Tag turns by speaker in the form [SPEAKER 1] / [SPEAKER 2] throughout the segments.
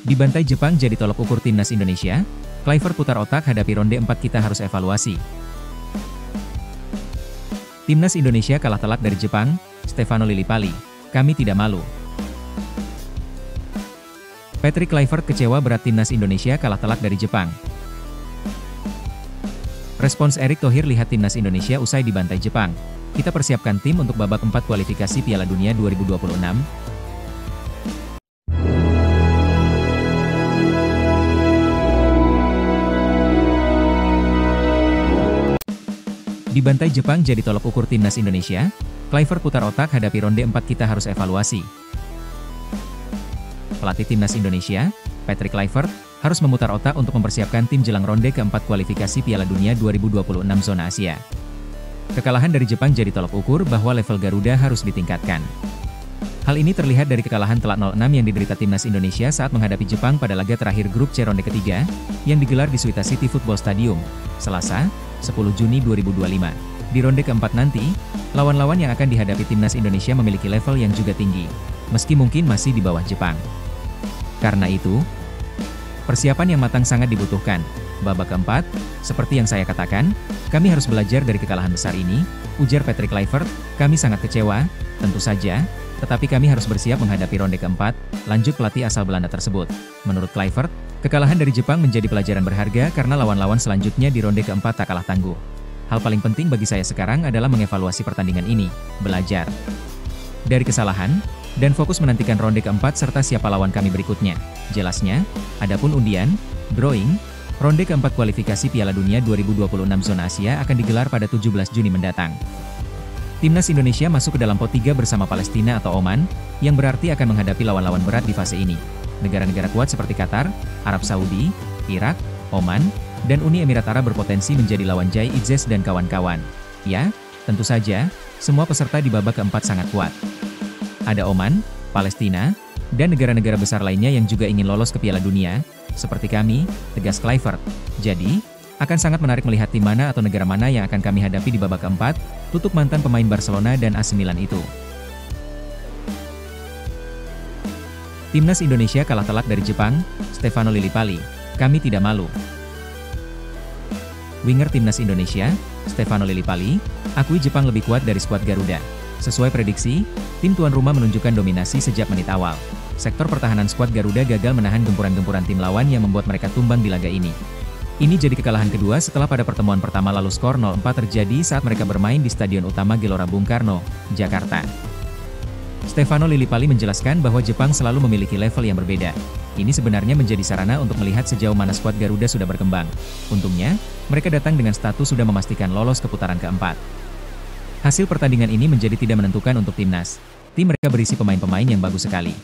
[SPEAKER 1] Dibantai Jepang jadi tolok ukur timnas Indonesia, Kluivert putar otak hadapi ronde 4 kita harus evaluasi. Timnas Indonesia kalah telak dari Jepang, Stefano Lillipali, kami tidak malu. Patrick Kluivert kecewa berat timnas Indonesia kalah telak dari Jepang. Respons Erick Thohir lihat timnas Indonesia usai dibantai Jepang. Kita persiapkan tim untuk babak 4 kualifikasi Piala Dunia 2026. Dibantai Jepang jadi tolok ukur timnas Indonesia, Kluivert putar otak hadapi ronde 4 kita harus evaluasi. Pelatih timnas Indonesia, Patrick Kluivert, harus memutar otak untuk mempersiapkan tim jelang ronde keempat kualifikasi Piala Dunia 2026 zona Asia. Kekalahan dari Jepang jadi tolok ukur bahwa level Garuda harus ditingkatkan. Hal ini terlihat dari kekalahan telak 0-6 yang diderita timnas Indonesia saat menghadapi Jepang pada laga terakhir grup C ronde ketiga, yang digelar di Suita City Football Stadium, Selasa, 10 Juni 2025. Di ronde keempat nanti, lawan-lawan yang akan dihadapi timnas Indonesia memiliki level yang juga tinggi, meski mungkin masih di bawah Jepang. Karena itu, persiapan yang matang sangat dibutuhkan. Babak keempat, seperti yang saya katakan, kami harus belajar dari kekalahan besar ini, ujar Patrick Kluivert. Kami sangat kecewa, tentu saja, tetapi kami harus bersiap menghadapi ronde keempat, lanjut pelatih asal Belanda tersebut. Menurut Kluivert, kekalahan dari Jepang menjadi pelajaran berharga karena lawan-lawan selanjutnya di ronde keempat tak kalah tangguh. Hal paling penting bagi saya sekarang adalah mengevaluasi pertandingan ini, belajar dari kesalahan, dan fokus menantikan ronde keempat serta siapa lawan kami berikutnya. Jelasnya, adapun undian, drawing, ronde keempat kualifikasi Piala Dunia 2026 zona Asia akan digelar pada 17 Juni mendatang. Timnas Indonesia masuk ke dalam pot 3 bersama Palestina atau Oman, yang berarti akan menghadapi lawan-lawan berat di fase ini. Negara-negara kuat seperti Qatar, Arab Saudi, Irak, Oman, dan Uni Emirat Arab berpotensi menjadi lawan Jai Itzes dan kawan-kawan. Ya, tentu saja, semua peserta di babak keempat sangat kuat. Ada Oman, Palestina, dan negara-negara besar lainnya yang juga ingin lolos ke Piala Dunia, seperti kami, tegas Kluivert. Jadi, akan sangat menarik melihat tim mana atau negara mana yang akan kami hadapi di babak keempat, tutup mantan pemain Barcelona dan AC Milan itu. Timnas Indonesia kalah telak dari Jepang, Stefano Lillipali, kami tidak malu. Winger Timnas Indonesia, Stefano Lillipali, akui Jepang lebih kuat dari skuad Garuda. Sesuai prediksi, tim tuan rumah menunjukkan dominasi sejak menit awal. Sektor pertahanan skuad Garuda gagal menahan gempuran-gempuran tim lawan yang membuat mereka tumbang di laga ini. Ini jadi kekalahan kedua setelah pada pertemuan pertama lalu skor 0-4 terjadi saat mereka bermain di Stadion Utama Gelora Bung Karno, Jakarta. Stefano Lillipali menjelaskan bahwa Jepang selalu memiliki level yang berbeda. Ini sebenarnya menjadi sarana untuk melihat sejauh mana skuad Garuda sudah berkembang. Untungnya, mereka datang dengan status sudah memastikan lolos ke putaran keempat. Hasil pertandingan ini menjadi tidak menentukan untuk timnas. Tim mereka berisi pemain-pemain yang bagus sekali.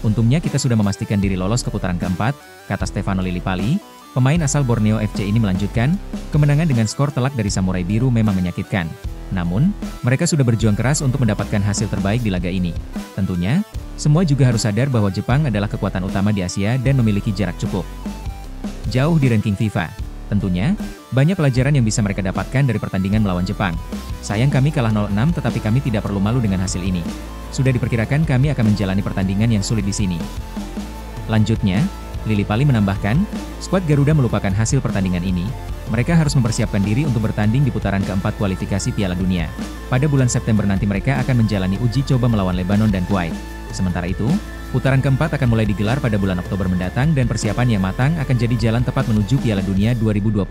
[SPEAKER 1] Untungnya kita sudah memastikan diri lolos ke putaran keempat, kata Stefano Lillipali. Pemain asal Borneo FC ini melanjutkan, kemenangan dengan skor telak dari Samurai Biru memang menyakitkan. Namun, mereka sudah berjuang keras untuk mendapatkan hasil terbaik di laga ini. Tentunya, semua juga harus sadar bahwa Jepang adalah kekuatan utama di Asia dan memiliki jarak cukup jauh di ranking FIFA. Tentunya, banyak pelajaran yang bisa mereka dapatkan dari pertandingan melawan Jepang. Sayang kami kalah 0-6 tetapi kami tidak perlu malu dengan hasil ini. Sudah diperkirakan kami akan menjalani pertandingan yang sulit di sini. Lanjutnya, Lillipali menambahkan, skuad Garuda melupakan hasil pertandingan ini. Mereka harus mempersiapkan diri untuk bertanding di putaran keempat kualifikasi Piala Dunia. Pada bulan September nanti mereka akan menjalani uji coba melawan Lebanon dan Kuwait. Sementara itu, putaran keempat akan mulai digelar pada bulan Oktober mendatang dan persiapan yang matang akan jadi jalan tepat menuju Piala Dunia 2026.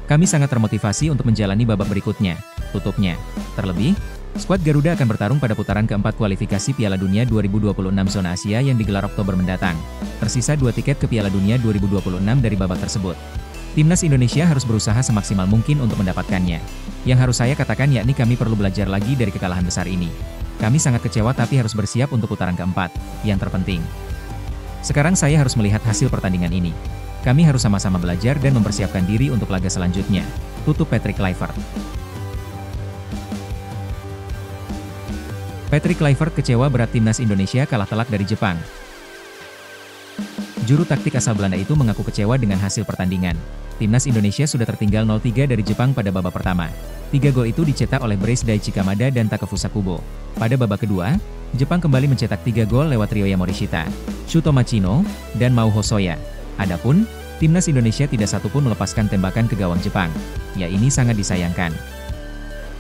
[SPEAKER 1] Kami sangat termotivasi untuk menjalani babak berikutnya, tutupnya. Terlebih, skuad Garuda akan bertarung pada putaran keempat kualifikasi Piala Dunia 2026 zona Asia yang digelar Oktober mendatang. Tersisa 2 tiket ke Piala Dunia 2026 dari babak tersebut. Timnas Indonesia harus berusaha semaksimal mungkin untuk mendapatkannya. Yang harus saya katakan yakni kami perlu belajar lagi dari kekalahan besar ini. Kami sangat kecewa tapi harus bersiap untuk putaran keempat. Yang terpenting, sekarang saya harus melihat hasil pertandingan ini. Kami harus sama-sama belajar dan mempersiapkan diri untuk laga selanjutnya. Tutup Patrick Kluivert. Patrick Kluivert kecewa berat timnas Indonesia kalah telak dari Jepang. Juru taktik asal Belanda itu mengaku kecewa dengan hasil pertandingan. Timnas Indonesia sudah tertinggal 0-3 dari Jepang pada babak pertama. 3 gol itu dicetak oleh Brace Daichi Kamada dan Takefusa Kubo. Pada babak kedua, Jepang kembali mencetak 3 gol lewat Ryoya Morishita, Shuto Machino, dan Mao Hosoya. Adapun, timnas Indonesia tidak satupun melepaskan tembakan ke gawang Jepang. Ya, ini sangat disayangkan.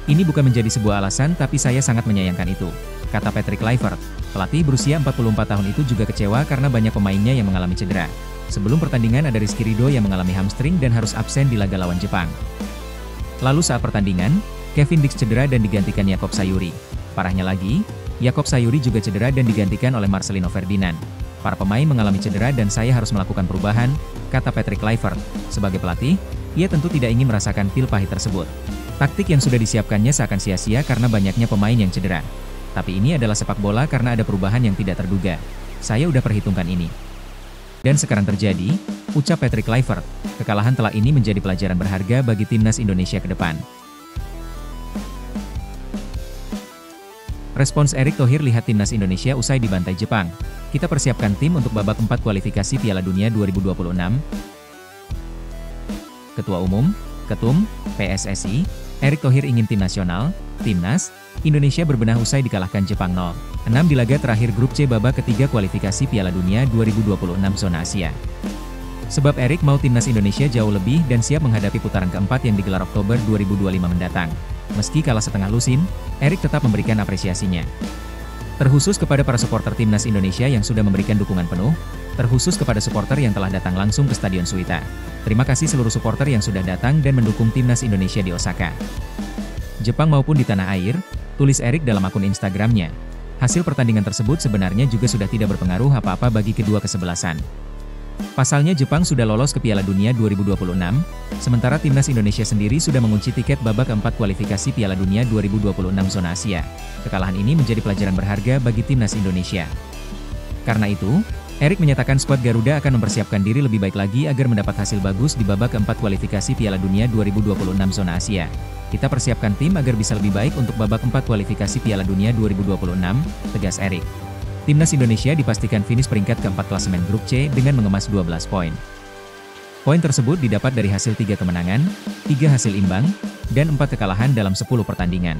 [SPEAKER 1] Ini bukan menjadi sebuah alasan, tapi saya sangat menyayangkan itu, kata Patrick Kluivert. Pelatih berusia 44 tahun itu juga kecewa karena banyak pemainnya yang mengalami cedera. Sebelum pertandingan ada Rizky Ridho yang mengalami hamstring dan harus absen di laga lawan Jepang. Lalu saat pertandingan, Kevin Dix cedera dan digantikan Yakob Sayuri. Parahnya lagi, Yakob Sayuri juga cedera dan digantikan oleh Marcelino Ferdinand. Para pemain mengalami cedera dan saya harus melakukan perubahan, kata Patrick Kluivert. Sebagai pelatih, ia tentu tidak ingin merasakan pil pahit tersebut. Taktik yang sudah disiapkannya seakan sia-sia karena banyaknya pemain yang cedera. Tapi ini adalah sepak bola karena ada perubahan yang tidak terduga. Saya udah perhitungkan ini. Dan sekarang terjadi, ucap Patrick Kluivert. Kekalahan telak ini menjadi pelajaran berharga bagi timnas Indonesia ke depan. Respons Erick Thohir lihat timnas Indonesia usai dibantai Jepang. Kita persiapkan tim untuk babak 4 kualifikasi Piala Dunia 2026. Ketua Umum, Ketum, PSSI, Erick Thohir ingin tim nasional, timnas, Indonesia berbenah usai dikalahkan Jepang 0-6 di laga terakhir grup C babak ketiga kualifikasi Piala Dunia 2026 zona Asia. Sebab Erick mau timnas Indonesia jauh lebih dan siap menghadapi putaran keempat yang digelar Oktober 2025 mendatang. Meski kalah setengah lusin, Erick tetap memberikan apresiasinya. Terkhusus kepada para supporter timnas Indonesia yang sudah memberikan dukungan penuh, terkhusus kepada supporter yang telah datang langsung ke Stadion Suita. Terima kasih seluruh supporter yang sudah datang dan mendukung timnas Indonesia di Osaka, Jepang maupun di tanah air, tulis Erick dalam akun Instagramnya. Hasil pertandingan tersebut sebenarnya juga sudah tidak berpengaruh apa-apa bagi kedua kesebelasan. Pasalnya Jepang sudah lolos ke Piala Dunia 2026, sementara timnas Indonesia sendiri sudah mengunci tiket babak keempat kualifikasi Piala Dunia 2026 zona Asia. Kekalahan ini menjadi pelajaran berharga bagi timnas Indonesia. Karena itu, Erick menyatakan skuad Garuda akan mempersiapkan diri lebih baik lagi agar mendapat hasil bagus di babak keempat kualifikasi Piala Dunia 2026 zona Asia. Kita persiapkan tim agar bisa lebih baik untuk babak 4 kualifikasi Piala Dunia 2026, tegas Erick. Timnas Indonesia dipastikan finish peringkat keempat klasemen grup C dengan mengemas 12 poin. Poin tersebut didapat dari hasil 3 kemenangan, 3 hasil imbang, dan 4 kekalahan dalam 10 pertandingan.